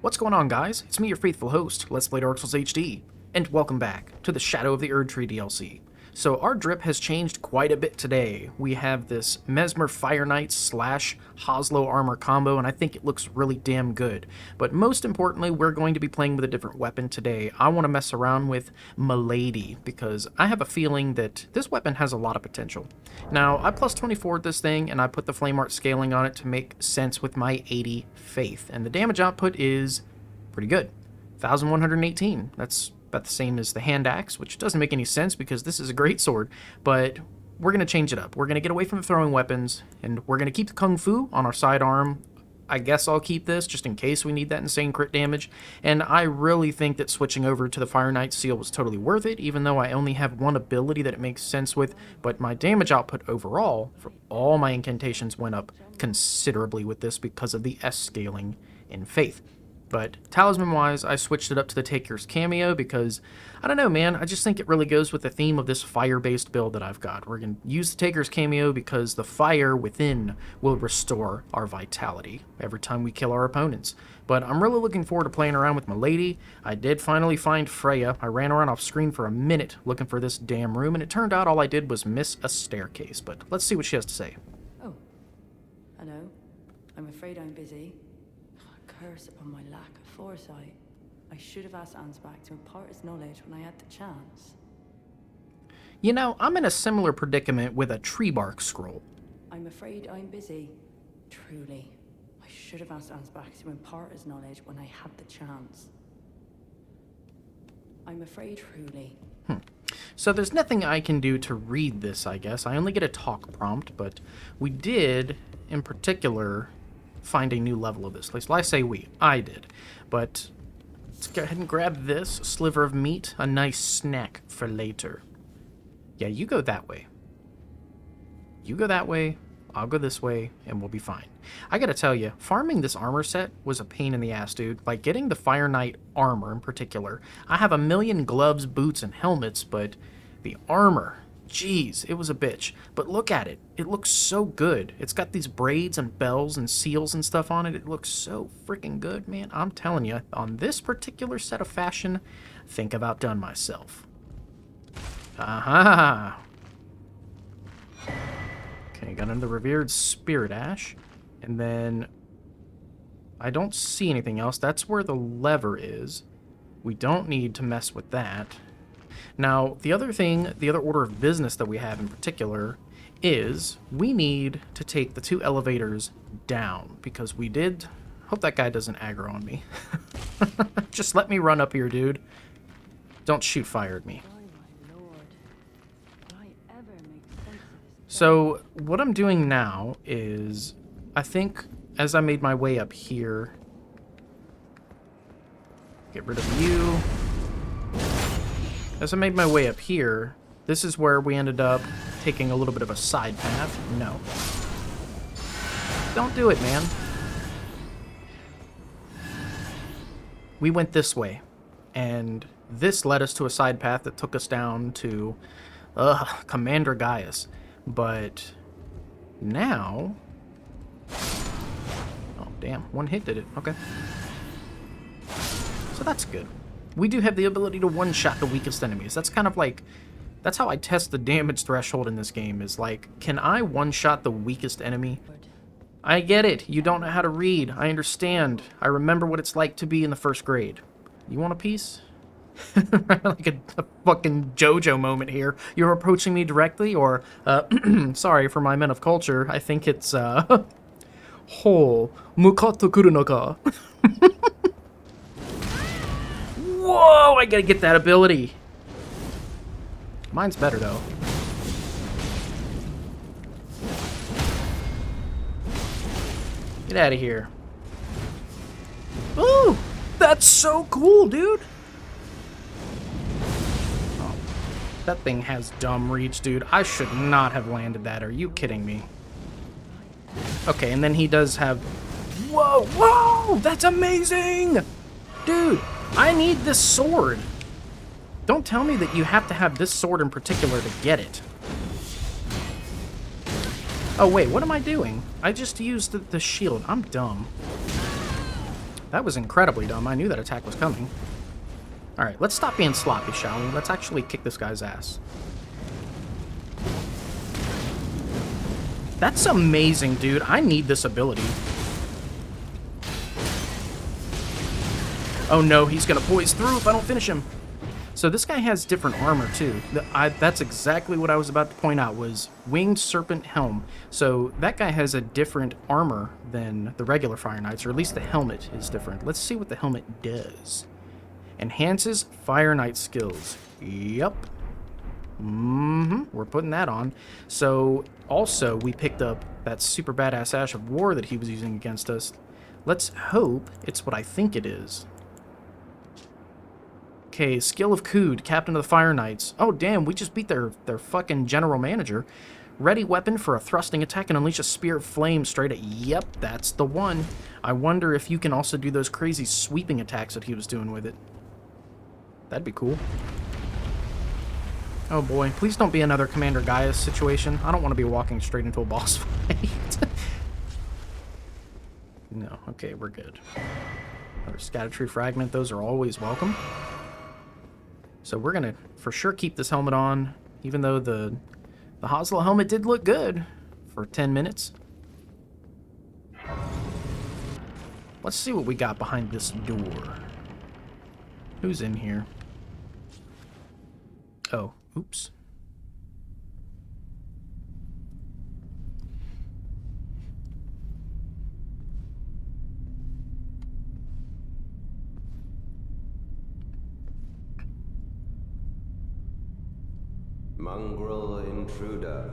What's going on, guys? It's me, your faithful host, Let's Play Dark Souls HD, and welcome back to the Shadow of the Erdtree DLC. So our drip has changed quite a bit today. We have this Messmer Fire Knight slash Hoslow armor combo, and I think it looks really damn good. But most importantly, we're going to be playing with a different weapon today. I want to mess around with Milady, because I have a feeling that this weapon has a lot of potential. Now, I plus 24'd this thing, and I put the flame art scaling on it to make sense with my 80 faith. And the damage output is pretty good. 1,118. That's about the same as the hand axe, which doesn't make any sense because this is a great sword, but we're going to change it up. We're going to get away from throwing weapons, and we're going to keep the Kung Fu on our sidearm. I guess I'll keep this just in case we need that insane crit damage, and I really think that switching over to the Fire Knight seal was totally worth it, even though I only have one ability that it makes sense with, but my damage output overall for all my incantations went up considerably with this because of the S scaling in Faith. But talisman-wise, I switched it up to the Taker's Cameo because, I don't know, man, I just think it really goes with the theme of this fire-based build that I've got. We're going to use the Taker's Cameo because the fire within will restore our vitality every time we kill our opponents. But I'm really looking forward to playing around with Milady. I did finally find Freyja. I ran around off screen for a minute looking for this damn room, and it turned out all I did was miss a staircase. But let's see what she has to say. Oh, hello. I'm afraid I'm busy. Curse upon my lack of foresight. I should have asked Ansbach to impart his knowledge when I had the chance. You know, I'm in a similar predicament with a tree bark scroll. I'm afraid I'm busy. Truly. I should have asked Ansbach to impart his knowledge when I had the chance. I'm afraid truly. So there's nothing I can do to read this, I guess. I only get a talk prompt, but we did, in particular, find a new level of this place. Well, I say we. I did. But let's go ahead and grab this sliver of meat. A nice snack for later. Yeah, you go that way. You go that way. I'll go this way, and we'll be fine. I gotta tell you, farming this armor set was a pain in the ass, dude. Like, getting the Fire Knight armor in particular. I have a million gloves, boots, and helmets, but the armor, jeez, it was a bitch. But look at it. It looks so good. It's got these braids and bells and seals and stuff on it. It looks so freaking good, man. I'm telling you, on this particular set of fashion, I think I've outdone myself. Aha! Okay, got into the Revered Spirit Ash. And then I don't see anything else. That's where the lever is. We don't need to mess with that. Now, the other thing, the other order of business that we have in particular is we need to take the two elevators down because we did... Hope that guy doesn't aggro on me. Just let me run up here, dude. Don't shoot fire at me. So, what I'm doing now is, I think, as I made my way up here... Get rid of you... As I made my way up here, this is where we ended up taking a little bit of a side path. No. Don't do it, man. We went this way, and this led us to a side path that took us down to Commander Gaius. But now... Oh, damn. One hit did it. Okay. So that's good. We do have the ability to one-shot the weakest enemies. That's kind of like... That's how I test the damage threshold in this game, is like, can I one-shot the weakest enemy? I get it. You don't know how to read. I understand. I remember what it's like to be in the first grade. You want a piece? Like a fucking JoJo moment here. You're approaching me directly, or... sorry for my men of culture. I think it's, Ho, Mukata Kurunaka. Whoa, I gotta get that ability. Mine's better, though. Get out of here. Ooh, that's so cool, dude. Oh, that thing has dumb reach, dude. I should not have landed that. Are you kidding me? Okay, and then he does have... Whoa, whoa, that's amazing! Dude. I need this sword. Don't tell me that you have to have this sword in particular to get it. Oh, wait, what am I doing? I just used the shield. I'm dumb. That was incredibly dumb. I knew that attack was coming. Alright, let's stop being sloppy, shall we? Let's actually kick this guy's ass. That's amazing, dude. I need this ability. Oh no, he's gonna poise through if I don't finish him. So this guy has different armor too. That's exactly what I was about to point out, was Winged Serpent Helm. So that guy has a different armor than the regular Fire Knights, or at least the helmet is different. Let's see what the helmet does. Enhances Fire Knight skills. Yep. We're putting that on. So also we picked up that super badass Ash of War that he was using against us. Let's hope it's what I think it is. Okay, Skill of Kood, Captain of the Fire Knights. Oh, damn, we just beat their fucking general manager. Ready weapon for a thrusting attack and unleash a spear of flame straight at... Yep, that's the one. I wonder if you can also do those crazy sweeping attacks that he was doing with it. That'd be cool. Oh boy, please don't be another Commander Gaius situation. I don't want to be walking straight into a boss fight. No, okay, we're good. Another Erdtree fragment, those are always welcome. So we're gonna for sure keep this helmet on, even though the Hosla helmet did look good for 10 minutes. Let's see what we got behind this door. Who's in here? Oh, oops. Mongrel intruder.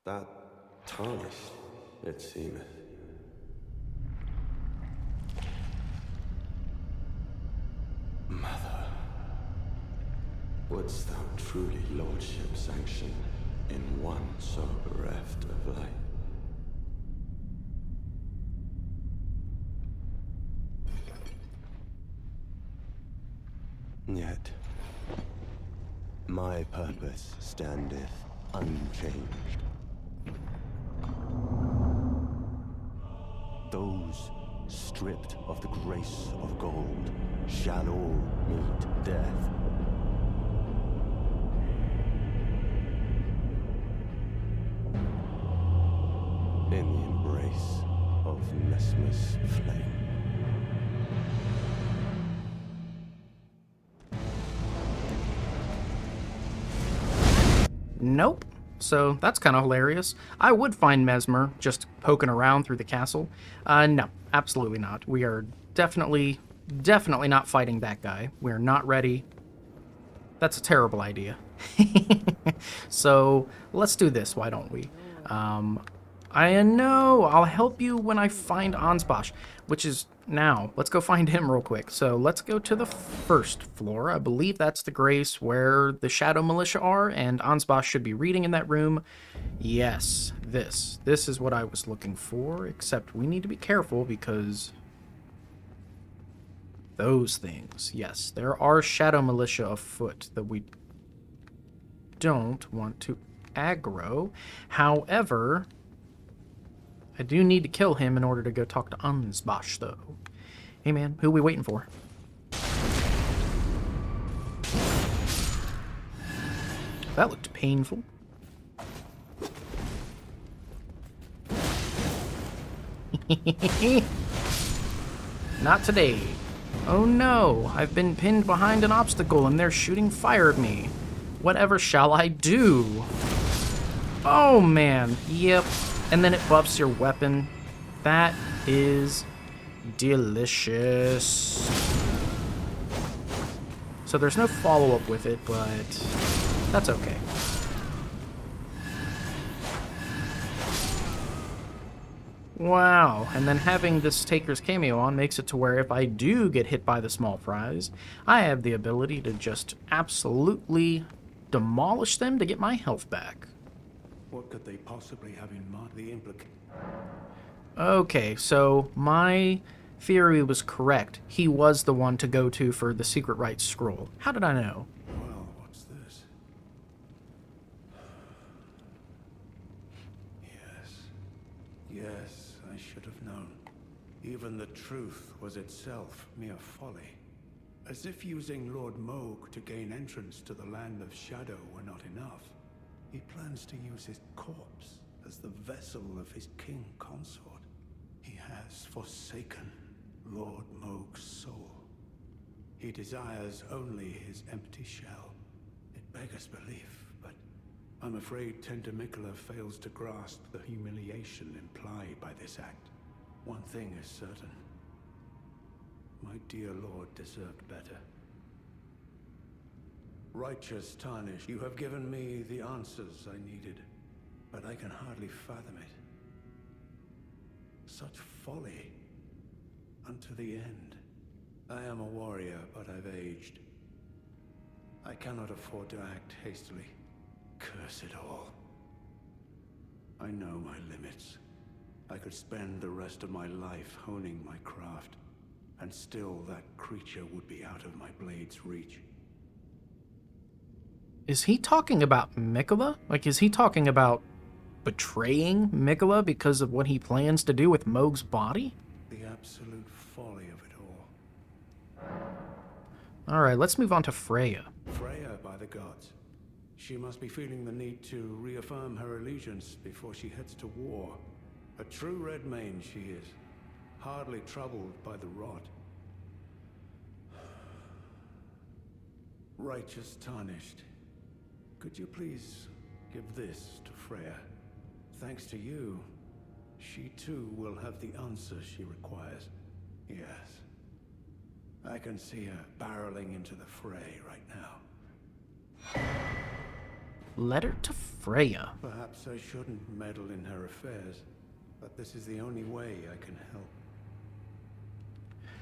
That tarnished, it seemeth. Mother, wouldst thou truly lordship sanction in one so bereft of life? Yet, my purpose standeth unchanged. Those stripped of the grace of gold shall all meet death. In the embrace of Messmer's flame. Nope. So that's kind of hilarious. I would find Messmer just poking around through the castle. No, absolutely not. We are definitely not fighting that guy. We're not ready. That's a terrible idea. So let's do this, why don't we? I know, I'll help you when I find Ansbach, which is now. Let's go find him real quick. So let's go to the first floor. I believe that's the Grace where the Shadow Militia are, and Ansbach should be reading in that room. Yes, this is what I was looking for, except we need to be careful because those things, yes, there are Shadow Militia afoot that we don't want to aggro. However, I do need to kill him in order to go talk to Ansbach, though. Hey, man, who are we waiting for? That looked painful. Not today. Oh no, I've been pinned behind an obstacle and they're shooting fire at me. Whatever shall I do? Oh man, yep. And then it buffs your weapon. That is delicious. So there's no follow-up with it, but that's okay. Wow, and then having this Taker's cameo on makes it to where if I do get hit by the small fries, I have the ability to just absolutely demolish them to get my health back. What could they possibly have in mind? The implication. Okay, so my theory was correct. He was the one to go to for the secret rites scroll. How did I know? Well, what's this? Even the truth was itself mere folly. As if using Lord Mohg to gain entrance to the land of shadow were not enough, he plans to use his corpse as the vessel of his king consort. He has forsaken Lord Mohg's soul. He desires only his empty shell. It beggars belief, but I'm afraid Tender Mikola fails to grasp the humiliation implied by this act. One thing is certain. My dear lord deserved better. Righteous Tarnish, you have given me the answers I needed, but I can hardly fathom it. Such folly. Unto the end. I am a warrior, but I've aged. I cannot afford to act hastily. Curse it all. I know my limits. I could spend the rest of my life honing my craft, and still that creature would be out of my blade's reach. Is he talking about Mikola? Like, is he talking about betraying Mikola because of what he plans to do with Mohg's body? The absolute folly of it all. Alright, let's move on to Freyja. Freyja, by the gods. She must be feeling the need to reaffirm her allegiance before she heads to war. A true red mane she is, hardly troubled by the rot. Righteous Tarnished, could you please give this to Freyja? Thanks to you, she too will have the answers she requires. Yes. I can see her barreling into the fray right now. Letter to Freyja. Perhaps I shouldn't meddle in her affairs, but this is the only way I can help.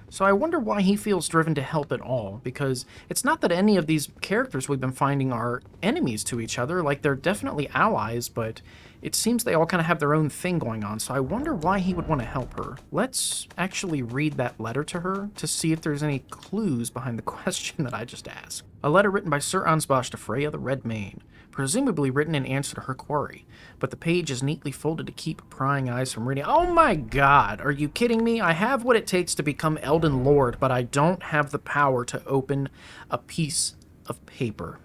So I wonder why he feels driven to help at all, because it's not that any of these characters we've been finding are enemies to each other. Like, they're definitely allies, but it seems they all kind of have their own thing going on, so I wonder why he would want to help her. Let's actually read that letter to her to see if there's any clues behind the question that I just asked. A letter written by Sir Ansbach to Freyja the Red Mane, presumably written in answer to her query, but the page is neatly folded to keep prying eyes from reading. Oh my god, are you kidding me? I have what it takes to become Elden Lord, but I don't have the power to open a piece of paper.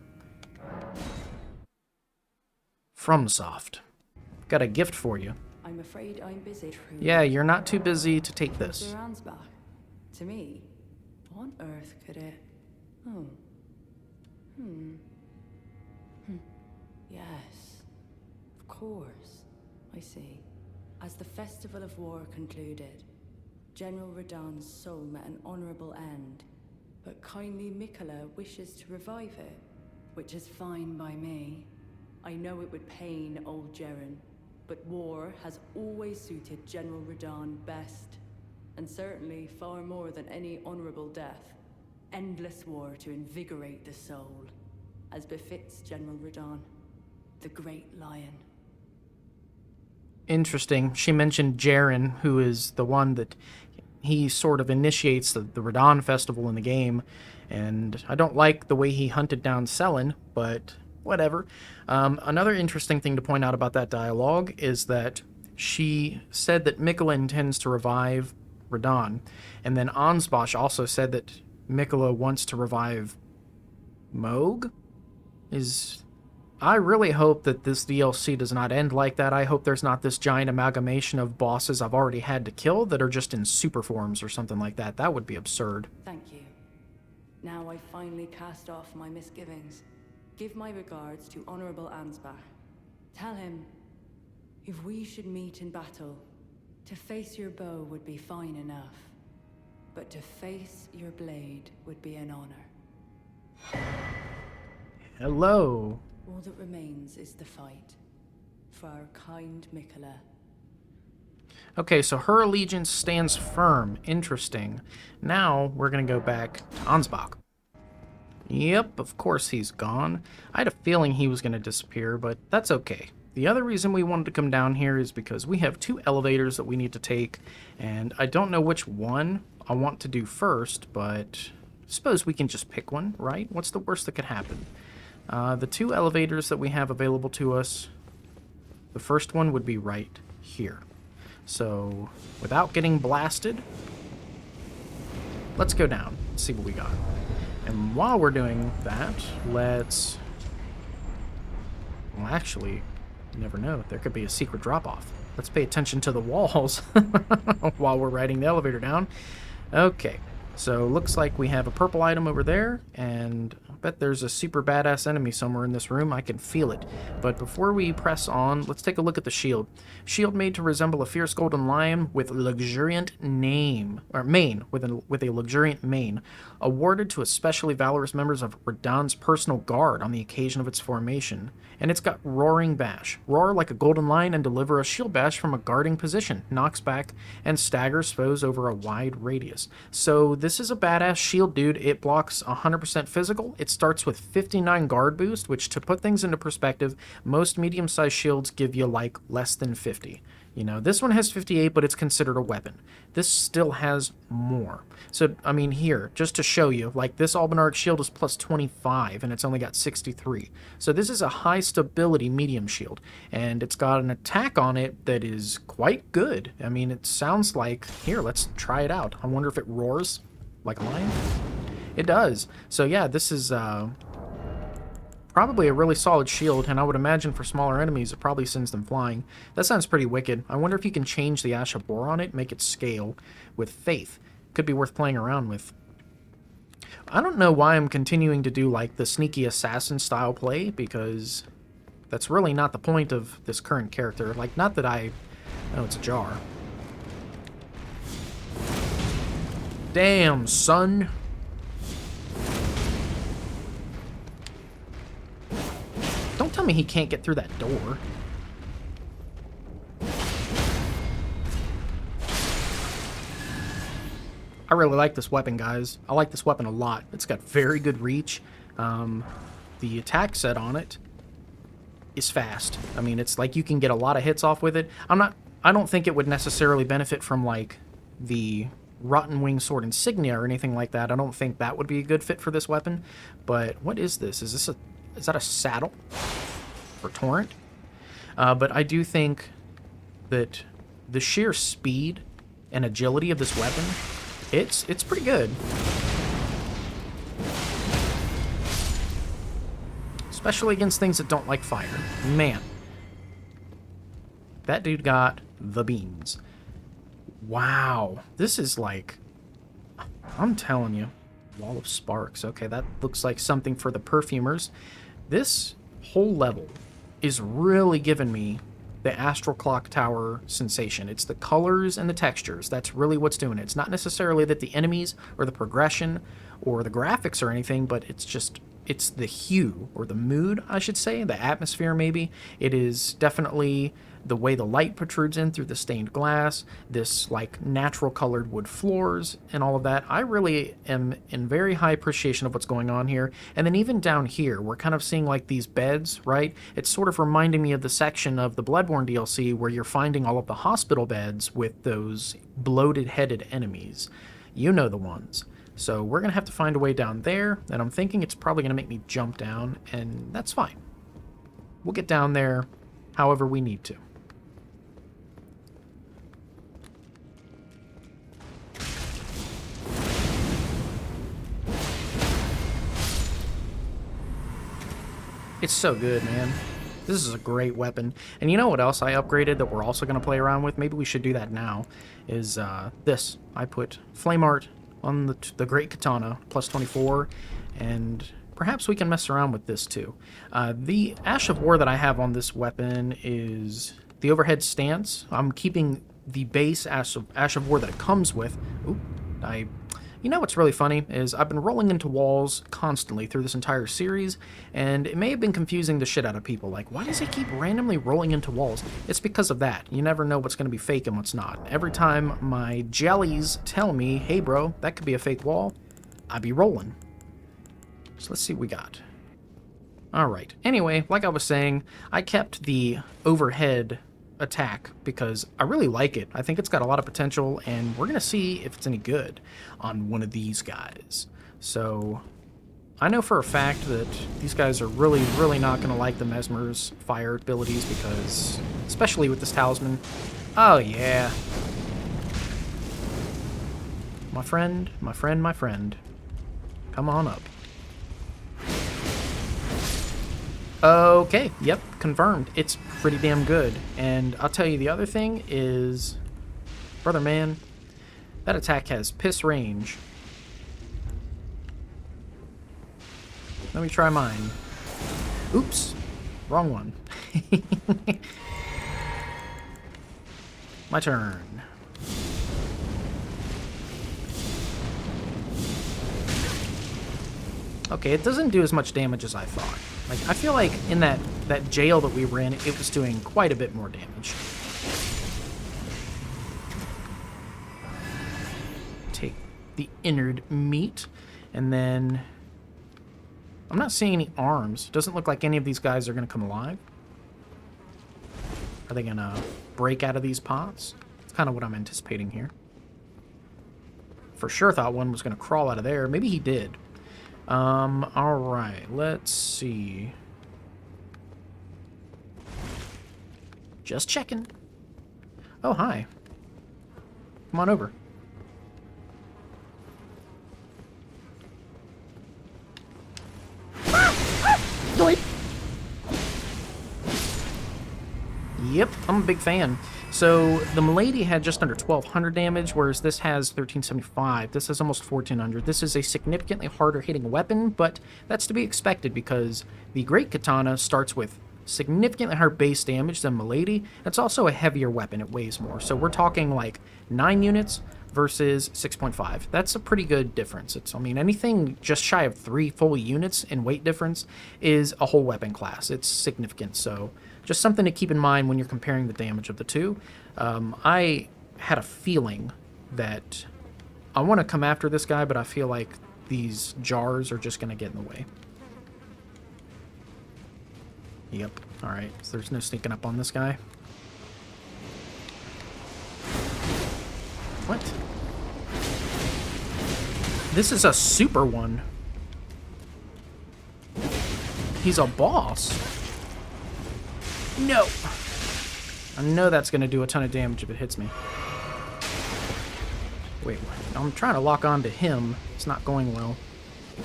FromSoft. Got a gift for you. I'm afraid I'm busy. Truly. Yeah, you're not too busy to take this. Sir Ansbach. To me? What on earth could it... Oh. Yes. Of course. I see. As the Festival of War concluded, General Radahn's soul met an honorable end, but kindly Mikola wishes to revive it, which is fine by me. I know it would pain old Jeren, but war has always suited General Radahn best, and certainly far more than any honorable death. Endless war to invigorate the soul, as befits General Radahn, the great lion. Interesting. She mentioned Jeren, who is the one that he sort of initiates the Radahn festival in the game, and I don't like the way he hunted down Sellen, but whatever. Another interesting thing to point out about that dialogue is that she said that Mikola intends to revive Radahn, and then Ansbach also said that Mikola wants to revive Mohg? I really hope that this DLC does not end like that. I hope there's not this giant amalgamation of bosses I've already had to kill that are just in super forms or something like that. That would be absurd. Thank you. Now I finally cast off my misgivings. Give my regards to Honorable Ansbach. Tell him, if we should meet in battle, to face your bow would be fine enough, but to face your blade would be an honor. Hello. All that remains is the fight for our kind Mikola. Okay, so her allegiance stands firm. Interesting. Now we're going to go back to Ansbach. Yep, of course he's gone. I had a feeling he was going to disappear, but that's okay. The other reason we wanted to come down here is because we have 2 elevators that we need to take, and I don't know which one I want to do first, but I suppose we can just pick one, right? What's the worst that could happen? The 2 elevators that we have available to us, the first one would be right here. So, without getting blasted, let's go down, see what we got. And while we're doing that, let's... Well, actually, you never know. There could be a secret drop-off. Let's pay attention to the walls while we're riding the elevator down. Okay, so looks like we have a purple item over there, and I bet there's a super badass enemy somewhere in this room. I can feel it. But before we press on, let's take a look at the shield. Shield made to resemble a fierce golden lion with a luxuriant mane, with a luxuriant mane, awarded to especially valorous members of Radahn's personal guard on the occasion of its formation. And it's got Roaring Bash. Roar like a golden lion and deliver a shield bash from a guarding position. Knocks back and staggers foes over a wide radius. So this is a badass shield, dude. It blocks 100% physical. It starts with 59 guard boost, which, to put things into perspective, most medium-sized shields give you like less than 50. You know, this one has 58, but it's considered a weapon. This still has more. So, I mean, here, just to show you, like, this Albinaric shield is plus 25, and it's only got 63. So this is a high stability medium shield, and it's got an attack on it that is quite good. I mean, it sounds like... Here, let's try it out. I wonder if it roars like a lion? It does. So, yeah, this is... probably a really solid shield, and I would imagine for smaller enemies it probably sends them flying. That sounds pretty wicked. I wonder if you can change the Ash of War on it, make it scale with Faith. Could be worth playing around with. I don't know why I'm continuing to do like the sneaky assassin style play, because that's really not the point of this current character. Like, not that I... Oh, it's a jar. Damn, son! Don't tell me he can't get through that door. I really like this weapon, guys. I like this weapon a lot. It's got very good reach. The attack set on it is fast. I mean, it's like you can get a lot of hits off with it. I don't think it would necessarily benefit from like the Rotten Wing Sword Insignia or anything like that. I don't think that would be a good fit for this weapon. But what is this? Is that a saddle for Torrent? But I do think that the sheer speed and agility of this weapon, it's pretty good. Especially against things that don't like fire. Man. That dude got the beans. Wow. This is like... I'm telling you. Wall of Sparks. Okay, that looks like something for the perfumers. This whole level is really giving me the Astral Clock Tower sensation. It's the colors and the textures. That's really what's doing it. It's not necessarily that the enemies or the progression or the graphics or anything, but it's the hue or the mood, I should say, the atmosphere maybe. It is definitely the way the light protrudes in through the stained glass, this like natural colored wood floors and all of that. I really am in very high appreciation of what's going on here. And then even down here, we're kind of seeing like these beds, right? It's sort of reminding me of the section of the Bloodborne DLC where you're finding all of the hospital beds with those bloated headed enemies. You know the ones. So we're going to have to find a way down there, and I'm thinking it's probably going to make me jump down, and that's fine. We'll get down there however we need to. It's so good, man. This is a great weapon. And you know what else I upgraded that we're also going to play around with? Maybe we should do that now. Is this. I put Flame Art on the Great Katana, plus 24, and perhaps we can mess around with this too. The Ash of War that I have on this weapon is the overhead stance. I'm keeping the base Ash of War that it comes with. Ooh, you know what's really funny is I've been rolling into walls constantly through this entire series, and it may have been confusing the shit out of people. Like, why does he keep randomly rolling into walls? It's because of that. You never know what's going to be fake and what's not. Every time my jellies tell me, hey bro, that could be a fake wall, I be rolling. So let's see what we got. Alright, anyway, like I was saying, I kept the overhead attack because I really like it. I think it's got a lot of potential, and we're gonna see if it's any good on one of these guys. So I know for a fact that these guys are really not gonna like the Messmer's fire abilities, because especially with this talisman, Oh, yeah. My friend, my friend, my friend. Come on up. Okay, yep, confirmed. It's pretty damn good. And I'll tell you, the other thing is... Brother man, that attack has piss range. Let me try mine. Oops. Wrong one. My turn. Okay, it doesn't do as much damage as I thought. Like, I feel like in that jail that we were in, it was doing quite a bit more damage. Take the innard meat, and then... I'm not seeing any arms. Doesn't look like any of these guys are going to come alive. Are they going to break out of these pots? That's kind of what I'm anticipating here. For sure thought one was going to crawl out of there. Maybe he did. Alright, let's see. Just checking. Oh, hi. Come on over. Yep, I'm a big fan. So the Milady had just under 1200 damage, whereas this has 1375. This has almost 1400. This is a significantly harder hitting weapon, but that's to be expected because the Great Katana starts with significantly higher base damage than Milady. It's also a heavier weapon. It weighs more. So we're talking like 9 units versus 6.5. That's a pretty good difference. I mean, anything just shy of 3 full units in weight difference is a whole weapon class. It's significant. So just something to keep in mind when you're comparing the damage of the two. I had a feeling that I want to come after this guy, but I feel like these jars are just going to get in the way. Yep. All right. So there's no sneaking up on this guy. What? This is a super one. He's a boss. No. I know that's going to do a ton of damage if it hits me. Wait, I'm trying to lock on to him. It's not going well.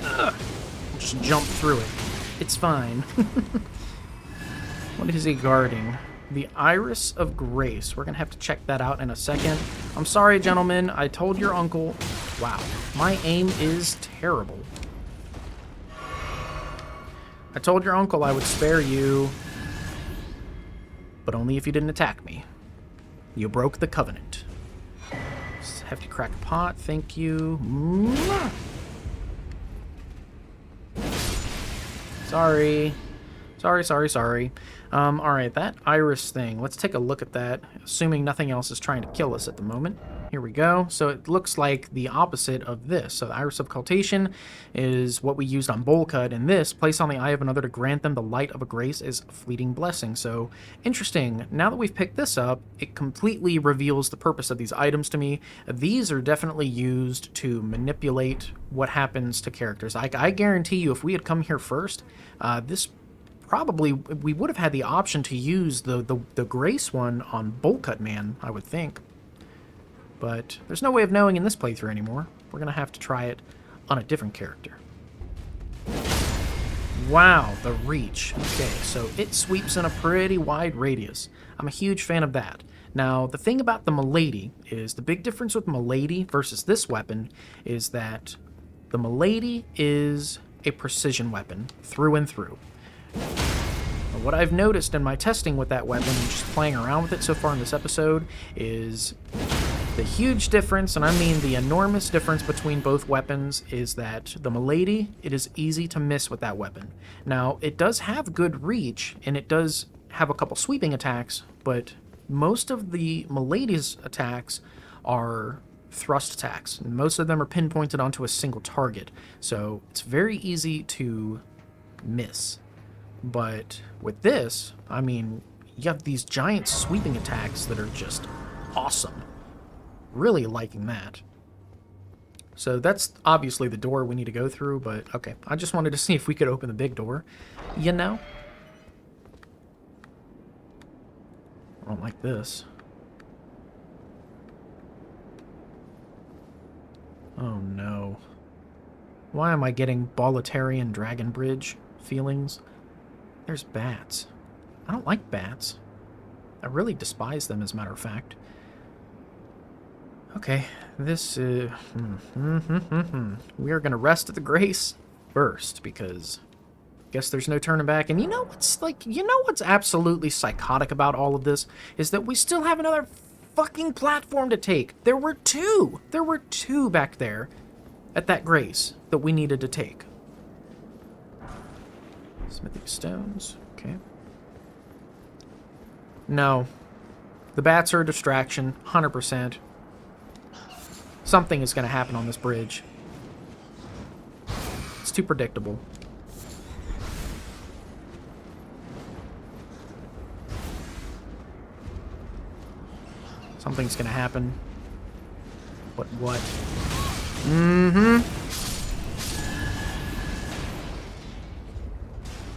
Ugh. I'll just jump through it. It's fine. What is he guarding? The Iris of Grace. We're going to have to check that out in a second. I'm sorry, gentlemen. I told your uncle... Wow. My aim is terrible. I told your uncle I would spare you... but only if you didn't attack me. You broke the covenant. Hefty crack pot, thank you. Sorry. Sorry. Alright, that iris thing. Let's take a look at that, assuming nothing else is trying to kill us at the moment. Here we go. So it looks like the opposite of this. So the Iris of Occultation is what we used on Bolcut, and this, place on the eye of another to grant them the light of a grace, is a fleeting blessing. So, interesting. Now that we've picked this up, it completely reveals the purpose of these items to me. These are definitely used to manipulate what happens to characters. I guarantee you, if we had come here first, this probably, we would have had the option to use the Grace one on Bolcut Man, I would think. But there's no way of knowing in this playthrough anymore. We're going to have to try it on a different character. Wow, the reach. Okay, so it sweeps in a pretty wide radius. I'm a huge fan of that. Now, the thing about the Milady is, the big difference with Milady versus this weapon is that the Milady is a precision weapon through and through. What I've noticed in my testing with that weapon, and just playing around with it so far in this episode, is the huge difference, and I mean the enormous difference between both weapons, is that the Milady, it is easy to miss with that weapon. Now, it does have good reach, and it does have a couple sweeping attacks, but most of the Milady's attacks are thrust attacks, and most of them are pinpointed onto a single target, so it's very easy to miss. But with this, I mean, you have these giant sweeping attacks that are just awesome. Really liking that. So that's obviously the door we need to go through, but okay. I just wanted to see if we could open the big door. You know? I don't like this. Oh no. Why am I getting Bolitarian Dragon Bridge feelings? There's bats. I don't like bats. I really despise them, as a matter of fact. Okay, this is... We are going to rest at the Grace first, because I guess there's no turning back. And you know what's absolutely psychotic about all of this? Is that we still have another fucking platform to take. There were two. There were two back there at that Grace that we needed to take. Smithing stones. Okay. No. The bats are a distraction. 100%. Something is going to happen on this bridge. It's too predictable. Something's going to happen. But what?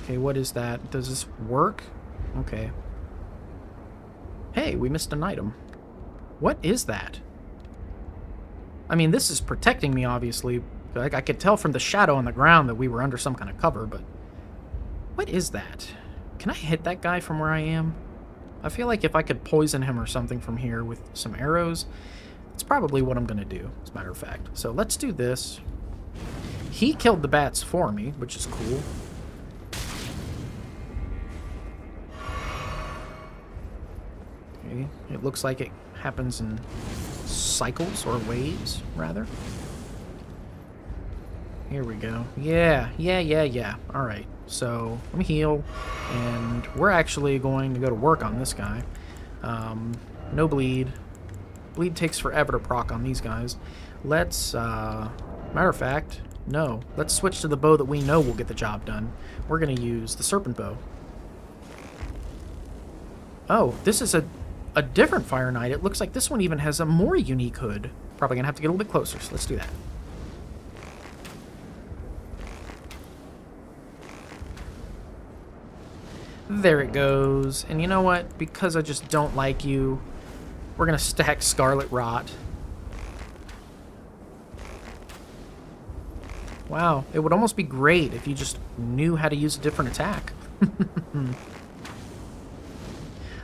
Okay, what is that? Does this work? Okay. Hey, we missed an item. What is that? I mean, this is protecting me, obviously. Like, I could tell from the shadow on the ground that we were under some kind of cover, but... What is that? Can I hit that guy from where I am? I feel like if I could poison him or something from here with some arrows, it's probably what I'm going to do, as a matter of fact. So let's do this. He killed the bats for me, which is cool. Okay, it looks like it happens in cycles, or waves, rather. Here we go. Yeah. Alright, so let me heal, and we're actually going to go to work on this guy. No bleed. Bleed takes forever to proc on these guys. Let's, matter of fact, no. Let's switch to the bow that we know will get the job done. We're going to use the serpent bow. Oh, this is a different Fire Knight. It looks like this one even has a more unique hood. Probably going to have to get a little bit closer, so let's do that. There it goes. And you know what? Because I just don't like you, we're going to stack Scarlet Rot. Wow, it would almost be great if you just knew how to use a different attack.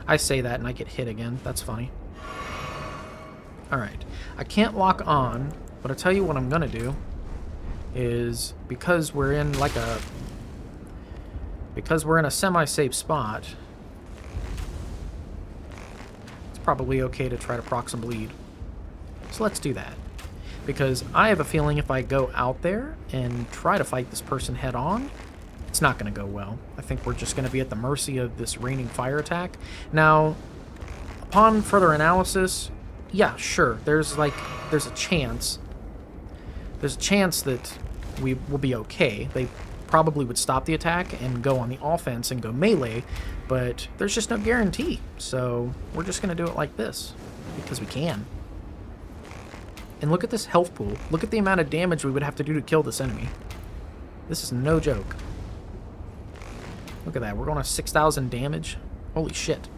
I say that and I get hit again. That's funny. Alright. I can't lock on, but I'll tell you what I'm going to do is, because we're in a semi-safe spot, it's probably okay to try to proc some bleed. So let's do that. Because I have a feeling if I go out there and try to fight this person head on, it's not going to go well. I think we're just going to be at the mercy of this raining fire attack. Now, upon further analysis, yeah, sure, there's a chance. There's a chance that we will be okay. They probably would stop the attack and go on the offense and go melee, but there's just no guarantee. So we're just going to do it like this, because we can. And look at this health pool. Look at the amount of damage we would have to do to kill this enemy. This is no joke. Look at that. We're going to 6,000 damage. Holy shit.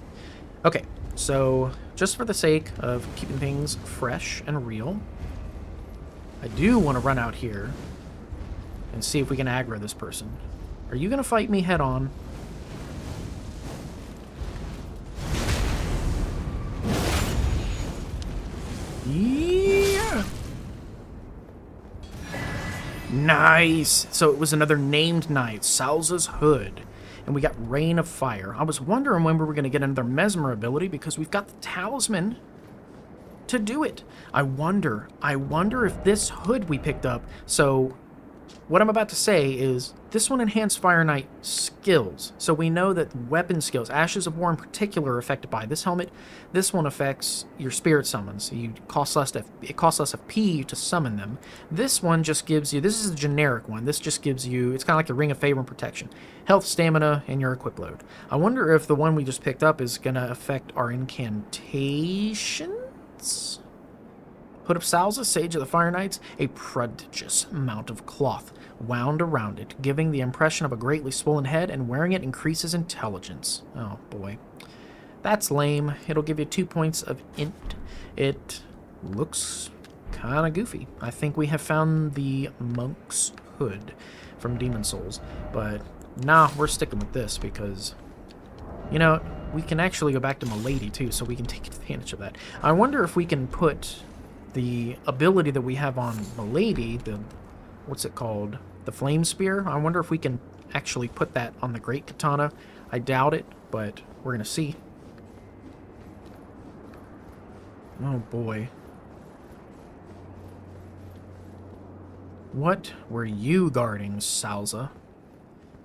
Okay, so just for the sake of keeping things fresh and real, I do want to run out here and see if we can aggro this person. Are you going to fight me head on? Yeah! Nice! So it was another named knight, Salza's Hood. And we got Rain of Fire. I was wondering when we were going to get another Messmer ability, because we've got the talisman to do it. I wonder if this hood we picked up... So, what I'm about to say is, this one enhanced Fire Knight skills. So we know that weapon skills, Ashes of War in particular, are affected by this helmet. This one affects your spirit summons. It costs less FP to summon them. This one just gives you, this is a generic one. This just gives you, it's kind of like the Ring of Favor and Protection. Health, stamina, and your equip load. I wonder if the one we just picked up is going to affect our incantations? Hood of Salza, Sage of the Fire Knights, a prodigious amount of cloth wound around it, giving the impression of a greatly swollen head, and wearing it increases intelligence. Oh boy. That's lame. It'll give you 2 points of int. It looks kind of goofy. I think we have found the Monk's Hood from Demon Souls, but nah, we're sticking with this because, you know, we can actually go back to Milady too, so we can take advantage of that. I wonder if we can put the ability that we have on Milady, the, what's it called? The Flame Spear. I wonder if we can actually put that on the Great Katana. I doubt it, but we're going to see. Oh boy. What were you guarding, Salza?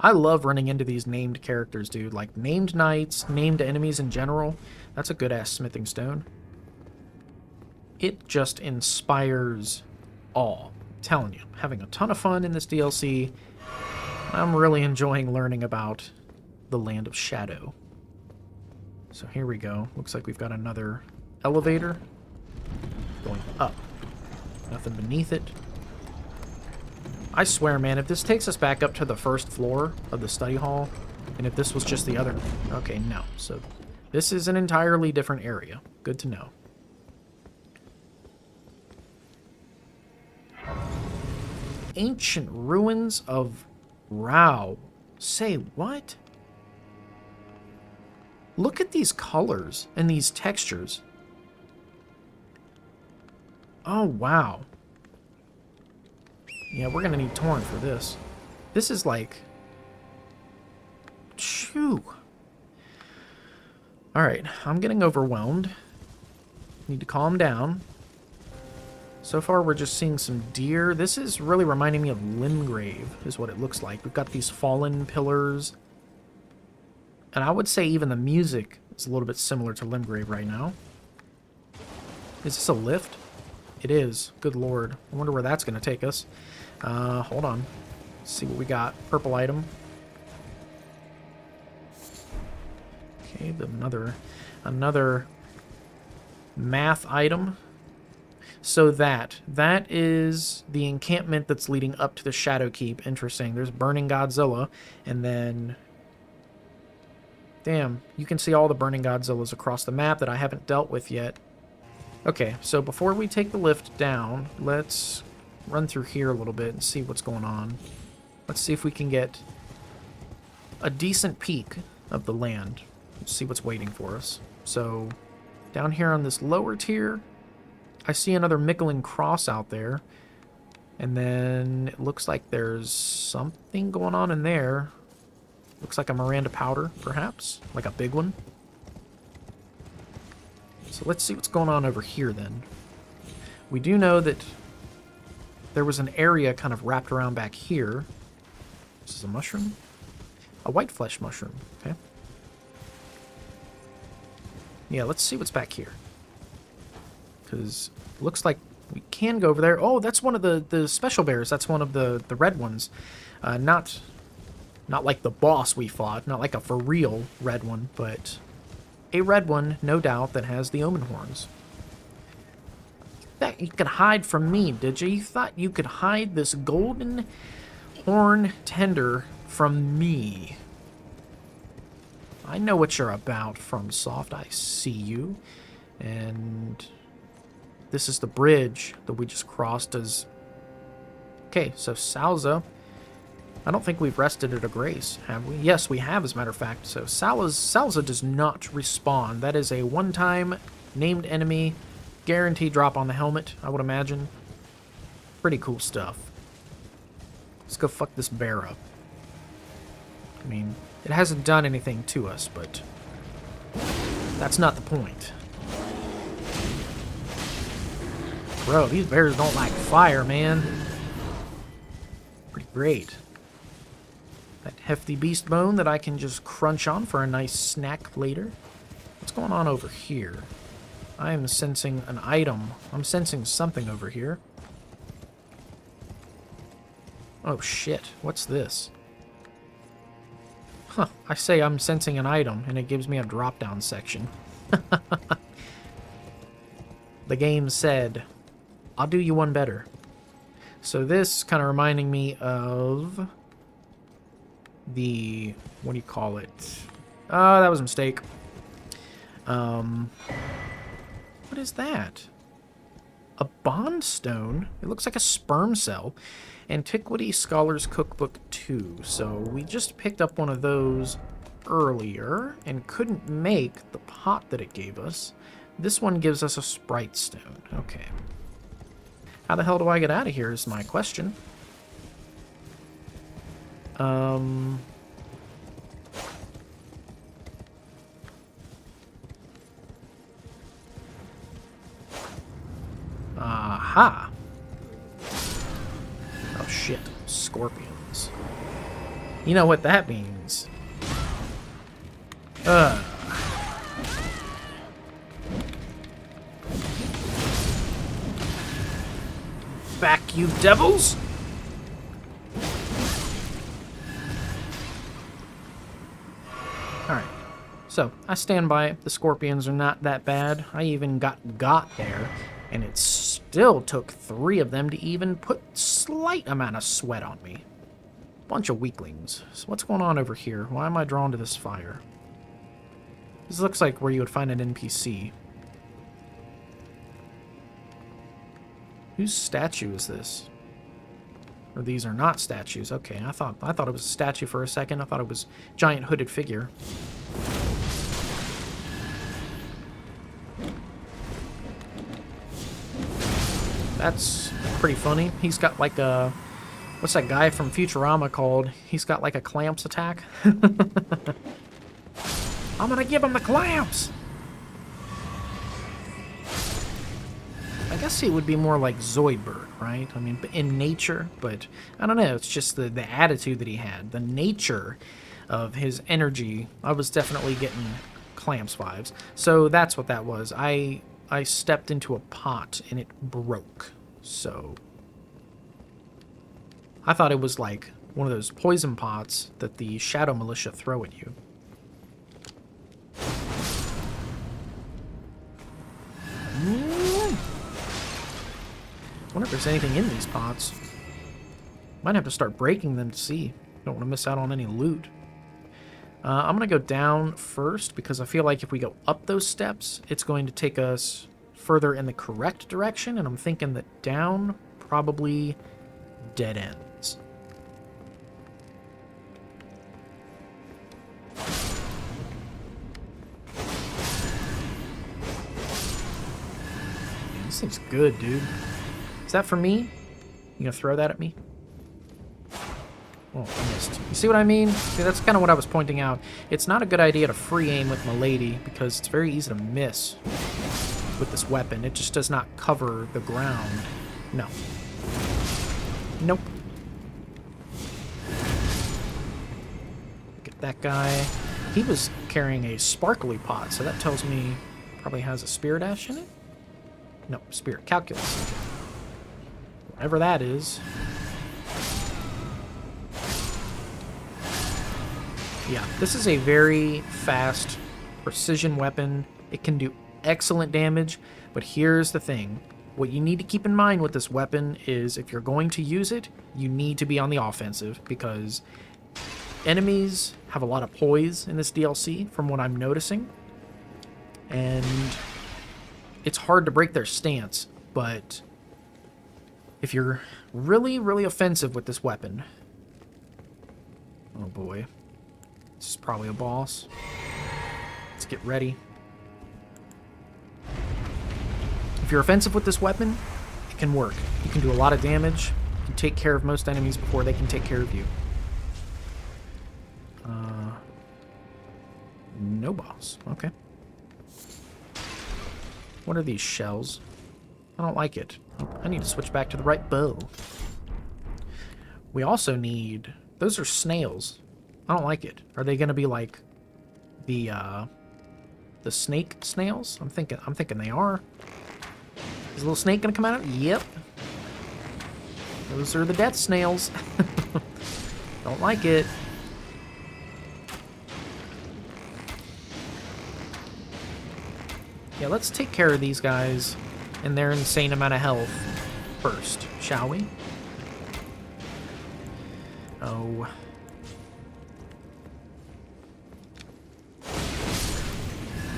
I love running into these named characters, dude. Like, named knights, named enemies in general. That's a good-ass smithing stone. It just inspires awe. I'm telling you, having a ton of fun in this DLC. I'm really enjoying learning about the Land of Shadow. So here we go. Looks like we've got another elevator going up. Nothing beneath it. I swear, man, if this takes us back up to the first floor of the study hall, and if this was just the other... Okay, no. So this is an entirely different area. Good to know. Ancient ruins of Rauh. Say what? Look at these colors and these textures. Oh, wow. Yeah, we're gonna need Torn for this. This is like... Shoo. Alright, I'm getting overwhelmed. Need to calm down. So far, we're just seeing some deer. This is really reminding me of Limgrave, is what it looks like. We've got these fallen pillars. And I would say even the music is a little bit similar to Limgrave right now. Is this a lift? It is. Good lord. I wonder where that's going to take us. Hold on. Let's see what we got. Purple item. Okay, another math item. So that is the encampment that's leading up to the Shadow Keep. Interesting. There's Burning Godzilla, and then... Damn, you can see all the Burning Godzillas across the map that I haven't dealt with yet. Okay, so before we take the lift down, let's run through here a little bit and see what's going on. Let's see if we can get a decent peek of the land. Let's see what's waiting for us. So, down here on this lower tier... I see another Michelin cross out there. And then it looks like there's something going on in there. Looks like a Miranda powder, perhaps. Like a big one. So let's see what's going on over here then. We do know that there was an area kind of wrapped around back here. This is a mushroom? A white flesh mushroom. Okay. Yeah, let's see what's back here. Because looks like we can go over there. Oh, that's one of the special bears. That's one of the red ones. Not like the boss we fought. Not like a for real red one, but a red one, no doubt, that has the omen horns. That you could hide from me, did you? You thought you could hide this golden horn tender from me. I know what you're about, FromSoft. I see you. And... this is the bridge that we just crossed as... Okay, so Salza. I don't think we've rested at a grace, have we? Yes, we have, as a matter of fact. So Salza does not respawn. That is a one-time named enemy. Guaranteed drop on the helmet, I would imagine. Pretty cool stuff. Let's go fuck this bear up. I mean, it hasn't done anything to us, but... that's not the point. Bro, these bears don't like fire, man. Pretty great. That hefty beast bone that I can just crunch on for a nice snack later. What's going on over here? I am sensing an item. I'm sensing something over here. Oh shit, what's this? Huh, I say I'm sensing an item, and it gives me a drop-down section. The game said... I'll do you one better. So this kind of reminding me of the, what do you call it? Oh, that was a mistake. What is that? a bond stone. It looks like a sperm cell. Antiquity Scholar's Cookbook 2. So we just picked up one of those earlier and couldn't make the pot that it gave us. This one gives us a sprite stone. Okay. How the hell do I get out of here is my question. Aha! Oh shit, scorpions. You know what that means. Back, you devils! Alright, so I stand by it. The scorpions are not that bad. I even got there, and it still took 3 of them to even put slight amount of sweat on me. Bunch of weaklings. So what's going on over here? Why am I drawn to this fire? This looks like where you would find an NPC. Whose statue is this? Or these are not statues. Okay, I thought it was a statue for a second. I thought it was a giant hooded figure. That's pretty funny. He's got like a... What's that guy from Futurama called? He's got like a clamps attack. I'm gonna give him the clamps! I guess he would be more like Zoidberg, right? I mean, in nature, but I don't know. It's just the attitude that he had. The nature of his energy. I was definitely getting clamps vibes. So that's what that was. I stepped into a pot and it broke. So I thought it was like one of those poison pots that the Shadow Militia throw at you. I wonder if there's anything in these pots. Might have to start breaking them to see. Don't want to miss out on any loot. I'm going to go down first because I feel like if we go up those steps, it's going to take us further in the correct direction, and I'm thinking that down probably dead ends. Man, this thing's good, dude. Is that for me? You gonna throw that at me? Oh, I missed. You see what I mean? See, that's kind of what I was pointing out. It's not a good idea to free aim with Milady because it's very easy to miss with this weapon. It just does not cover the ground. No. Nope. Get that guy. He was carrying a sparkly pot, so that tells me probably has a spirit ash in it? No, spirit calculus. Whatever that is. Yeah, this is a very fast precision weapon. It can do excellent damage, but here's the thing. What you need to keep in mind with this weapon is if you're going to use it, you need to be on the offensive because enemies have a lot of poise in this DLC from what I'm noticing. And it's hard to break their stance, but if you're really, really offensive with this weapon... Oh boy. This is probably a boss. Let's get ready. If you're offensive with this weapon, it can work. You can do a lot of damage. You can take care of most enemies before they can take care of you. No boss. Okay. What are these shells? I don't like it. I need to switch back to the right bow. We also need... Those are snails. I don't like it. Are they going to be like the snake snails? I'm thinking they are. Is a little snake going to come out of it? Yep. Those are the death snails. Don't like it. Yeah, let's take care of these guys and their insane amount of health first, shall we? Oh.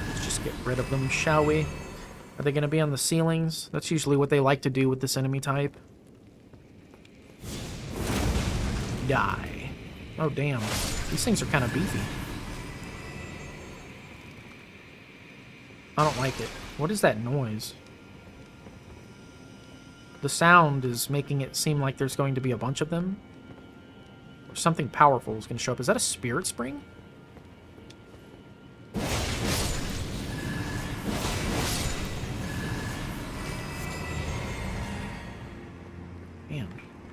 Let's just get rid of them, shall we? Are they going to be on the ceilings? That's usually what they like to do with this enemy type. Die. Oh, damn. These things are kind of beefy. I don't like it. What is that noise? The sound is making it seem like there's going to be a bunch of them. Or something powerful is going to show up. Is that a spirit spring? Man,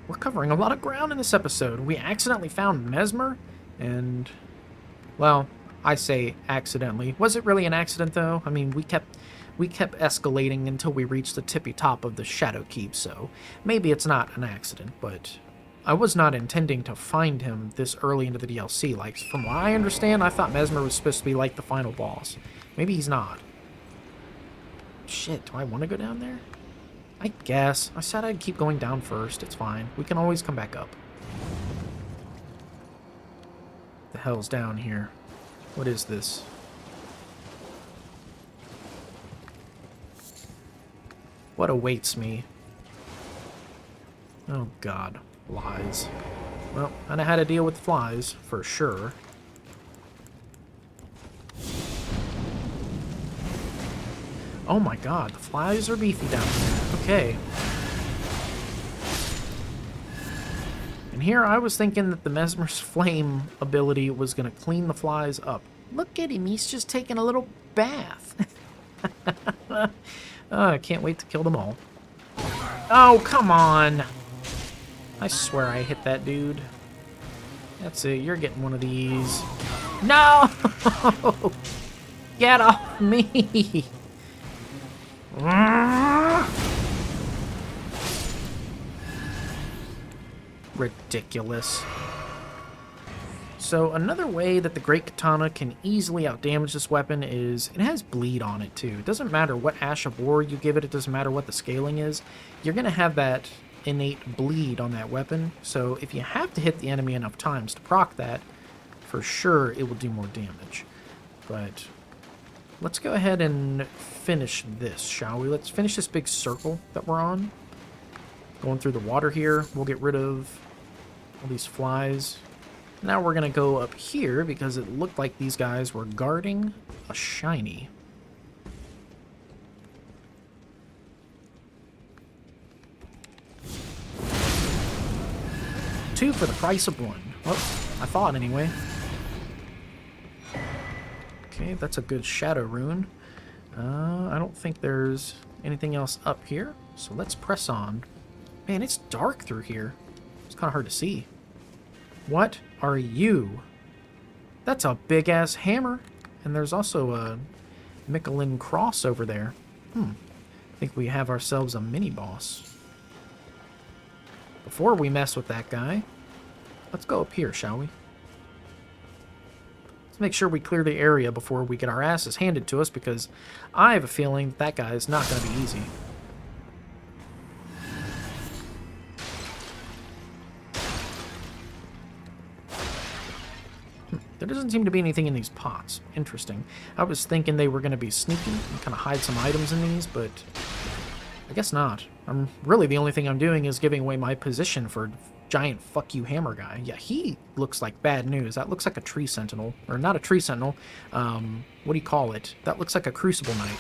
we're covering a lot of ground in this episode. We accidentally found Messmer, and, well, I say accidentally. Was it really an accident, though? I mean, we kept escalating until we reached the tippy top of the Shadow Keep, so maybe it's not an accident, but I was not intending to find him this early into the DLC. Like, from what I understand, I thought Messmer was supposed to be, like, the final boss. Maybe he's not. Shit, do I want to go down there? I guess. I said I'd keep going down first. It's fine. We can always come back up. The hell's down here? What is this? What awaits me? Oh god, flies. Well, I know how to deal with flies, for sure. Oh my god, the flies are beefy down here. Okay. And here I was thinking that the Messmer's Flame ability was going to clean the flies up. Look at him, he's just taking a little bath. I can't wait to kill them all. Oh, come on! I swear I hit that dude. That's it, you're getting one of these. No! Get off me! Ridiculous. So another way that the Great Katana can easily outdamage this weapon is it has bleed on it too. It doesn't matter what Ash of War you give it, it doesn't matter what the scaling is, you're going to have that innate bleed on that weapon. So if you have to hit the enemy enough times to proc that, for sure it will do more damage. But let's go ahead and finish this, shall we? Let's finish this big circle that we're on. Going through the water here, we'll get rid of all these flies. Now we're going to go up here because it looked like these guys were guarding a shiny. Two for the price of one. Well, I thought anyway. Okay, that's a good shadow rune. I don't think there's anything else up here, so let's press on. Man, it's dark through here. It's kind of hard to see. What are you? That's a big-ass hammer. And there's also a Michelin cross over there. I think we have ourselves a mini-boss. Before we mess with that guy, let's go up here, shall we? Let's make sure we clear the area before we get our asses handed to us, because I have a feeling that guy is not going to be easy. There doesn't seem to be anything in these pots. Interesting. I was thinking they were going to be sneaky and kind of hide some items in these, but I guess not. Really the only thing I'm doing is giving away my position for giant fuck you hammer guy. Yeah, he looks like bad news. That looks like a tree sentinel. Or not a tree sentinel. What do you call it? That looks like a crucible knight.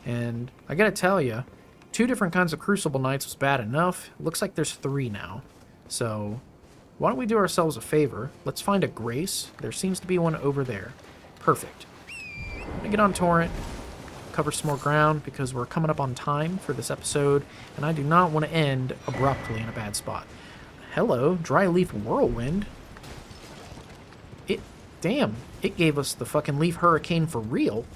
And I gotta tell you, 2 different kinds of crucible knights was bad enough. It looks like there's 3 now. So why don't we do ourselves a favor? Let's find a grace. There seems to be one over there. Perfect. I'm gonna get on Torrent, cover some more ground, because we're coming up on time for this episode, and I do not want to end abruptly in a bad spot. Hello, Dry Leaf Whirlwind. Damn, it gave us the fucking Leaf Hurricane for real.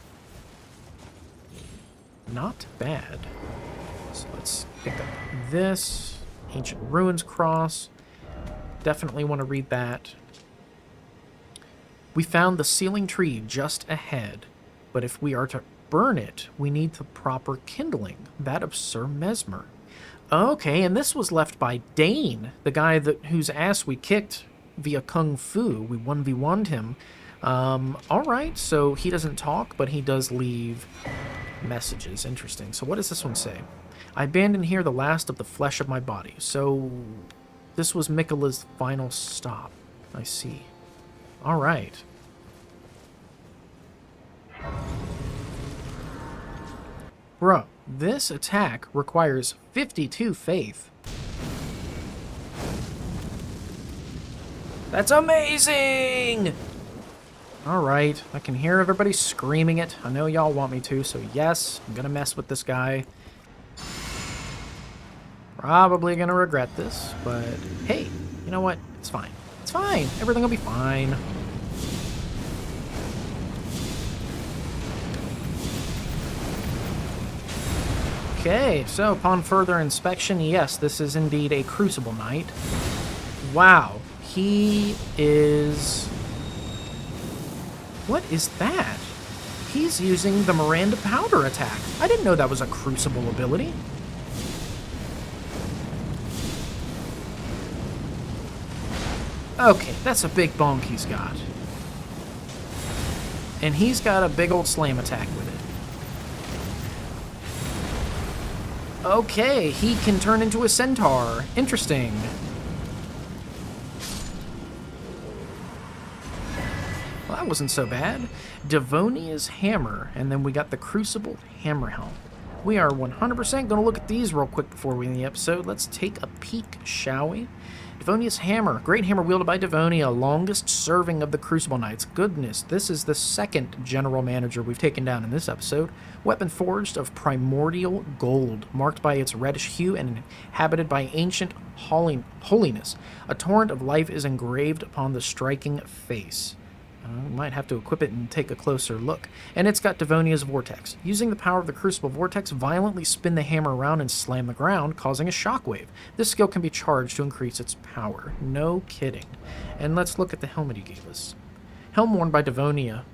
Not bad. So let's pick up this. Ancient Ruins Cross. Definitely want to read that. We found the sealing tree just ahead, but if we are to burn it, we need the proper kindling, that of Sir Messmer. Okay, and this was left by Dane, the guy whose ass we kicked via Kung Fu. We 1v1'd him. Alright, so he doesn't talk, but he does leave Messages. Interesting. So what does this one say? I abandoned here the last of the flesh of my body. So this was Miquella's final stop. I see. All right. Bro, this attack requires 52 faith. That's amazing! Alright, I can hear everybody screaming it. I know y'all want me to, so yes, I'm gonna mess with this guy. Probably gonna regret this, but hey, you know what? It's fine. It's fine. Everything will be fine. Okay, so upon further inspection, yes, this is indeed a Crucible Knight. Wow, he is... What is that? He's using the Miranda Powder attack. I didn't know that was a Crucible ability. Okay, that's a big bonk he's got. And he's got a big old slam attack with it. Okay, he can turn into a centaur. Interesting. Well, that wasn't so bad. Devonia's hammer, and then we got the Crucible hammer helm. We are 100% going to look at these real quick before we end the episode. Let's take a peek, shall we? Devonia's hammer. Great hammer wielded by Devonia, longest serving of the Crucible Knights. Goodness, this is the second general manager we've taken down in this episode. Weapon forged of primordial gold, marked by its reddish hue and inhabited by ancient holiness. A torrent of life is engraved upon the striking face. We might have to equip it and take a closer look. And it's got Devonia's Vortex. Using the power of the Crucible Vortex, violently spin the hammer around and slam the ground, causing a shockwave. This skill can be charged to increase its power. No kidding. And let's look at the helmet he gave us. Helm worn by Devonia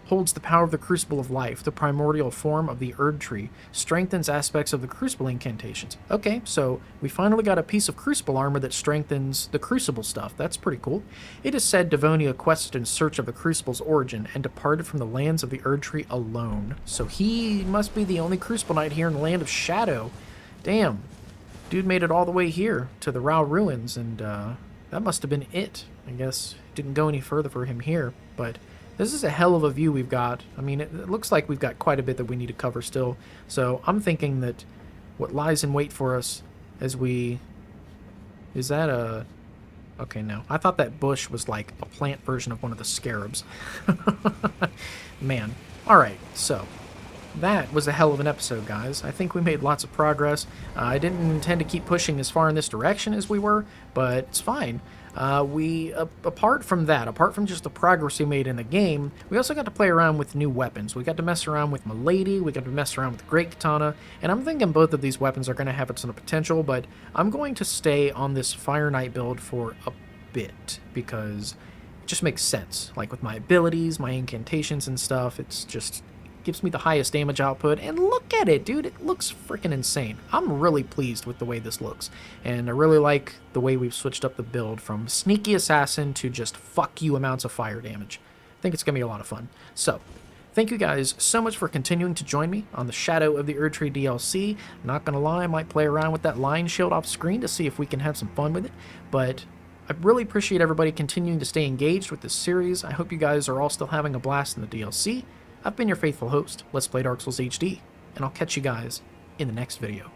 holds the power of the Crucible of Life, the primordial form of the Erdtree, strengthens aspects of the Crucible incantations. Okay, so we finally got a piece of Crucible armor that strengthens the Crucible stuff. That's pretty cool. It is said Devonia quested in search of the Crucible's origin and departed from the lands of the Erdtree alone. So he must be the only Crucible Knight here in the Land of Shadow. Damn. Dude made it all the way here to the Rauh Ruins, and that must have been it. I guess it didn't go any further for him here, but... This is a hell of a view we've got. I mean, it looks like we've got quite a bit that we need to cover still. So I'm thinking that what lies in wait for us as we... Is that a... Okay, no. I thought that bush was like a plant version of one of the scarabs. Man. Alright, so... That was a hell of an episode, guys. I think we made lots of progress. I didn't intend to keep pushing as far in this direction as we were, but it's fine. Apart from that, apart from just the progress we made in the game, we also got to play around with new weapons. We got to mess around with Milady, we got to mess around with the Great Katana, and I'm thinking both of these weapons are going to have its own potential, but I'm going to stay on this Fire Knight build for a bit, because it just makes sense. Like with my abilities, my incantations and stuff, it's just... gives me the highest damage output, and look at it, dude, it looks freaking insane. I'm really pleased with the way this looks, and I really like the way we've switched up the build from sneaky assassin to just fuck you amounts of fire damage. I think it's gonna be a lot of fun. So thank you guys so much for continuing to join me on the Shadow of the Erdtree DLC. Not gonna lie, I might play around with that lion shield off screen to see if we can have some fun with it, but I really appreciate everybody continuing to stay engaged with this series. I hope you guys are all still having a blast in the DLC. I've been your faithful host, Let's Play Dark Souls HD, and I'll catch you guys in the next video.